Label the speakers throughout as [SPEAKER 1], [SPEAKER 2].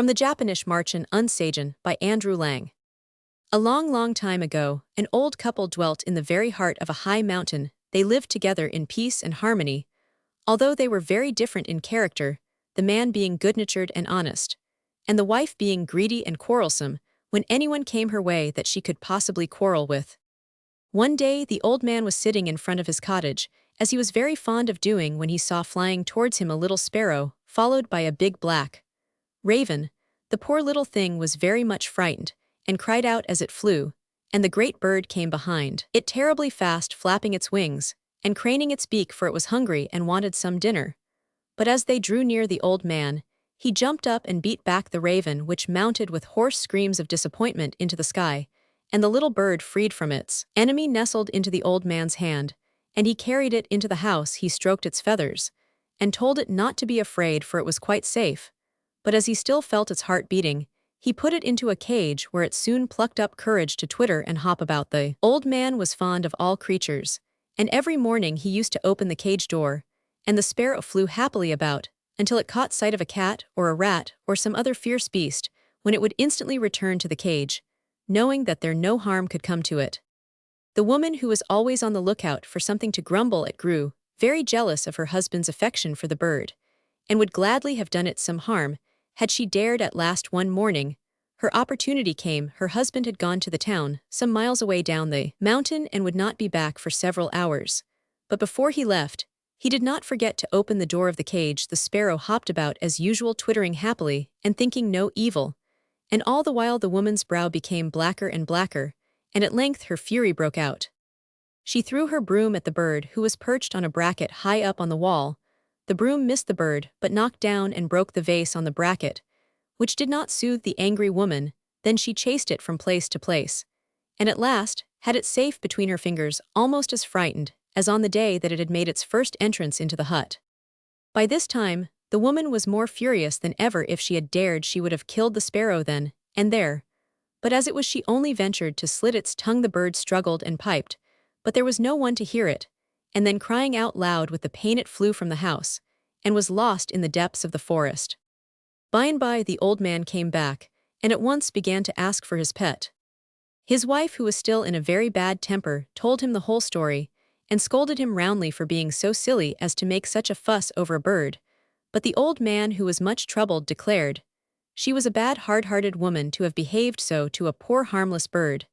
[SPEAKER 1] From the Japanische Marchen und Sagen by Andrew Lang. A long, long time ago, an old couple dwelt in the very heart of a high mountain. They lived together in peace and harmony, although they were very different in character, the man being good-natured and honest, and the wife being greedy and quarrelsome when anyone came her way that she could possibly quarrel with. One day the old man was sitting in front of his cottage, as he was very fond of doing when he saw flying towards him a little sparrow, followed by a big black raven. The poor little thing was very much frightened, and cried out as it flew, and the great bird came behind it terribly fast, flapping its wings, and craning its beak, for it was hungry and wanted some dinner. But as they drew near the old man, he jumped up and beat back the raven, which mounted with hoarse screams of disappointment into the sky, and the little bird, freed from its enemy, nestled into the old man's hand, and he carried it into the house. He stroked its feathers, and told it not to be afraid, for it was quite safe. But as he still felt its heart beating, he put it into a cage where it soon plucked up courage to twitter and hop about. The old man was fond of all creatures, and every morning he used to open the cage door, and the sparrow flew happily about, until it caught sight of a cat or a rat or some other fierce beast, when it would instantly return to the cage, knowing that there no harm could come to it. The woman, who was always on the lookout for something to grumble at, grew very jealous of her husband's affection for the bird, and would gladly have done it some harm, had she dared. At last one morning, her opportunity came. Her husband had gone to the town, some miles away down the mountain, and would not be back for several hours. But before he left, he did not forget to open the door of the cage. The sparrow hopped about as usual, twittering happily, and thinking no evil. And all the while the woman's brow became blacker and blacker, and at length her fury broke out. She threw her broom at the bird, who was perched on a bracket high up on the wall. The broom missed the bird, but knocked down and broke the vase on the bracket, which did not soothe the angry woman. Then she chased it from place to place, and at last had it safe between her fingers, almost as frightened as on the day that it had made its first entrance into the hut. By this time, the woman was more furious than ever. If she had dared, she would have killed the sparrow then and there. But as it was, she only ventured to slit its tongue. The bird struggled and piped, but there was no one to hear it, and then, crying out loud with the pain, it flew from the house, and was lost in the depths of the forest. By and by the old man came back, and at once began to ask for his pet. His wife, who was still in a very bad temper, told him the whole story, and scolded him roundly for being so silly as to make such a fuss over a bird. But the old man, who was much troubled, declared she was a bad, hard-hearted woman to have behaved so to a poor harmless bird.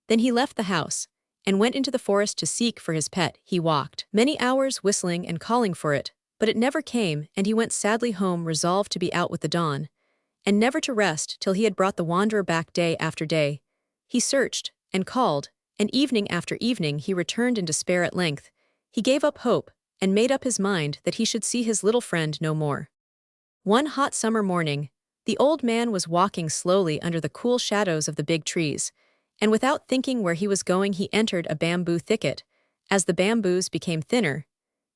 [SPEAKER 1] Then he left the house, and went into the forest to seek for his pet. He walked many hours, whistling and calling for it, but it never came, and he went sadly home, resolved to be out with the dawn, and never to rest till he had brought the wanderer back. Day after day he searched and called, and evening after evening he returned in despair. At length he gave up hope, and made up his mind that he should see his little friend no more. One hot summer morning, the old man was walking slowly under the cool shadows of the big trees, and without thinking where he was going, he entered a bamboo thicket. As the bamboos became thinner,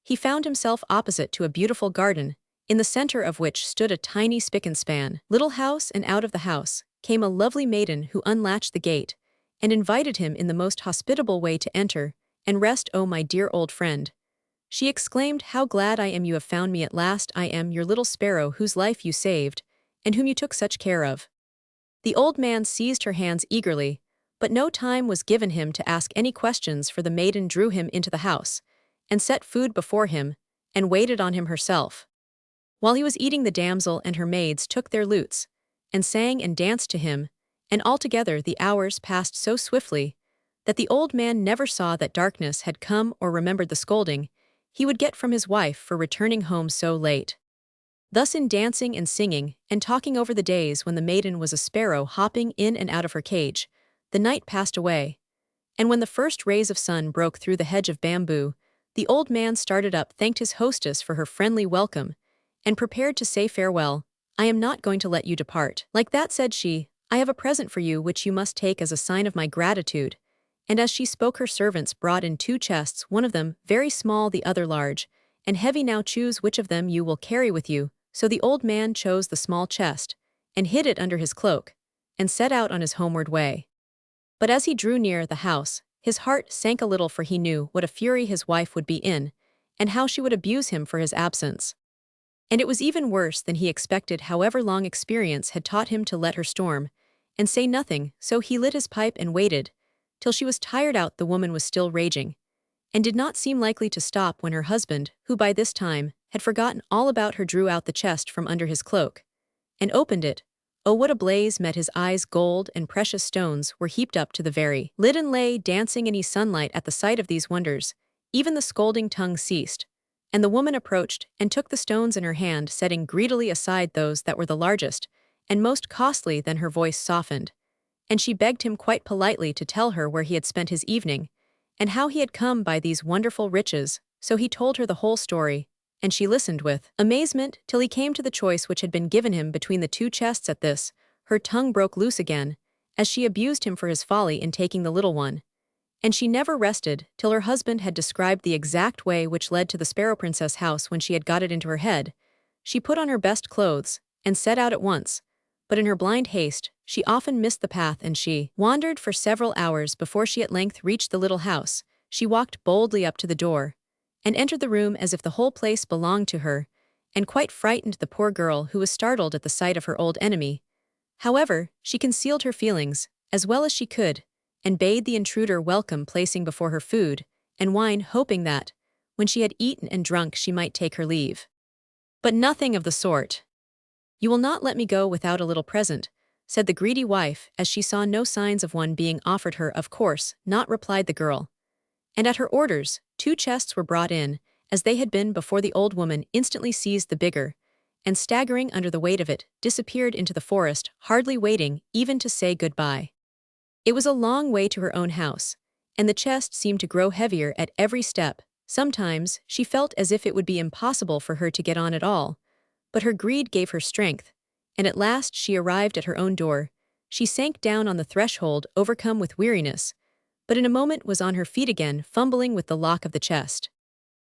[SPEAKER 1] he found himself opposite to a beautiful garden, in the center of which stood a tiny spick-and-span little house, and out of the house came a lovely maiden, who unlatched the gate, and invited him in the most hospitable way to enter and rest. "Oh, my dear old friend," she exclaimed, "how glad I am you have found me at last. I am your little sparrow, whose life you saved, and whom you took such care of." The old man seized her hands eagerly, but no time was given him to ask any questions, for the maiden drew him into the house, and set food before him, and waited on him herself. While he was eating, the damsel and her maids took their lutes, and sang and danced to him, and altogether the hours passed so swiftly that the old man never saw that darkness had come, or remembered the scolding he would get from his wife for returning home so late. Thus, in dancing and singing and talking over the days when the maiden was a sparrow hopping in and out of her cage, the night passed away, and when the first rays of sun broke through the hedge of bamboo, the old man started up, thanked his hostess for her friendly welcome, and prepared to say farewell. "I am not going to let you depart like that," said she. "I have a present for you which you must take as a sign of my gratitude." And as she spoke, her servants brought in 2 chests, one of them very small, the other large and heavy. "Now choose which of them you will carry with you." So the old man chose the small chest, and hid it under his cloak, and set out on his homeward way. But as he drew near the house, his heart sank a little, for he knew what a fury his wife would be in, and how she would abuse him for his absence. And it was even worse than he expected, however long experience had taught him to let her storm and say nothing, so he lit his pipe and waited till she was tired out. The woman was still raging and did not seem likely to stop when her husband, who by this time had forgotten all about her, drew out the chest from under his cloak and opened it. Oh, what a blaze met his eyes! Gold and precious stones were heaped up to the very lid and lay dancing in the sunlight. At the sight of these wonders, even the scolding tongue ceased, and the woman approached and took the stones in her hand, setting greedily aside those that were the largest and most costly. Then her voice softened, and she begged him quite politely to tell her where he had spent his evening, and how he had come by these wonderful riches. So he told her the whole story, and she listened with amazement till he came to the choice which had been given him between the two chests. At this, her tongue broke loose again, as she abused him for his folly in taking the little one. And she never rested till her husband had described the exact way which led to the Sparrow Princess' house. When she had got it into her head, she put on her best clothes and set out at once. But in her blind haste, she often missed the path, and she wandered for several hours before she at length reached the little house. She walked boldly up to the door and entered the room as if the whole place belonged to her, and quite frightened the poor girl, who was startled at the sight of her old enemy. However, she concealed her feelings as well as she could, and bade the intruder welcome, placing before her food and wine, hoping that, when she had eaten and drunk, she might take her leave. But nothing of the sort. "You will not let me go without a little present," said the greedy wife, as she saw no signs of one being offered her. "Of course not," replied the girl. And at her orders, 2 chests were brought in, as they had been before. The old woman instantly seized the bigger, and staggering under the weight of it, disappeared into the forest, hardly waiting even to say goodbye. It was a long way to her own house, and the chest seemed to grow heavier at every step. Sometimes she felt as if it would be impossible for her to get on at all, but her greed gave her strength, and at last she arrived at her own door. She sank down on the threshold, overcome with weariness, but in a moment was on her feet again, fumbling with the lock of the chest.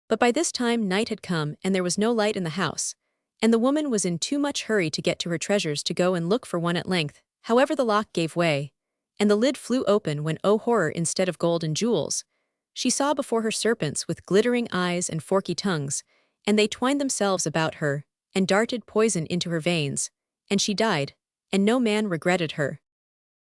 [SPEAKER 1] But by this time night had come, and there was no light in the house, and the woman was in too much hurry to get to her treasures to go and look for one. At length, however, the lock gave way, and the lid flew open, when, oh horror, instead of gold and jewels, she saw before her serpents with glittering eyes and forky tongues, and they twined themselves about her and darted poison into her veins, and she died, and no man regretted her.